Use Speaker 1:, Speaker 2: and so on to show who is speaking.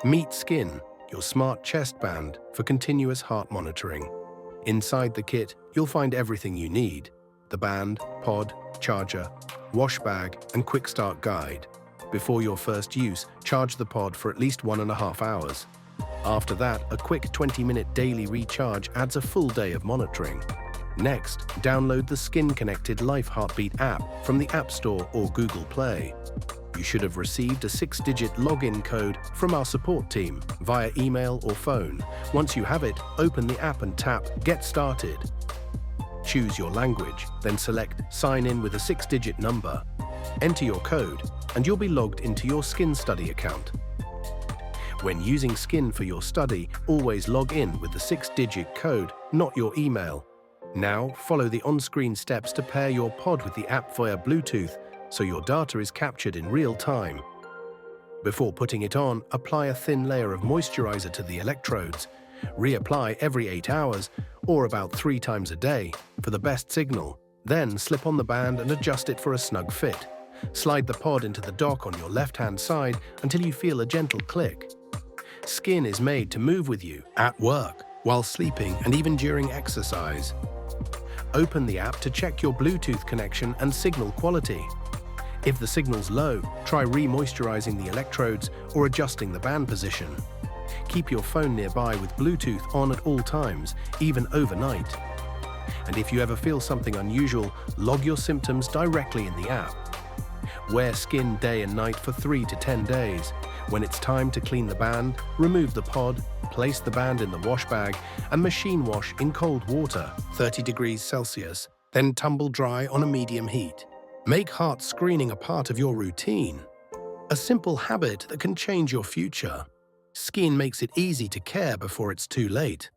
Speaker 1: Meet SKIIN, your smart chest band for continuous heart monitoring. Inside the kit, you'll find everything you need: the band, pod, charger, wash bag, and quick start guide. Before your first use, charge the pod for at least 1.5 hours. After that, a quick 20-minute daily recharge adds a full day of monitoring. Next, download the SKIIN-connected Life Heartbeat app from the App Store or Google Play. You should have received a 6-digit login code from our support team via email or phone. Once you have it, open the app and tap Get Started. Choose your language, then select Sign in with a 6-digit number. Enter your code, and you'll be logged into your SKIIN study account. When using SKIIN for your study, always log in with the 6-digit code, not your email. Now, follow the on-screen steps to pair your pod with the app via Bluetooth, so your data is captured in real time. Before putting it on, apply a thin layer of moisturizer to the electrodes. Reapply every 8 hours, or about 3 times a day, for the best signal. Then slip on the band and adjust it for a snug fit. Slide the pod into the dock on your left-hand side until you feel a gentle click. SKIIN is made to move with you at work, while sleeping, and even during exercise. Open the app to check your Bluetooth connection and signal quality. If the signal's low, try re-moisturizing the electrodes or adjusting the band position. Keep your phone nearby with Bluetooth on at all times, even overnight. And if you ever feel something unusual, log your symptoms directly in the app. Wear SKIIN day and night for 3 to 10 days. When it's time to clean the band, remove the pod, place the band in the wash bag, and machine wash in cold water, 30 degrees Celsius, then tumble dry on a medium heat. Make heart screening a part of your routine. A simple habit that can change your future. SKIIN makes it easy to care before it's too late.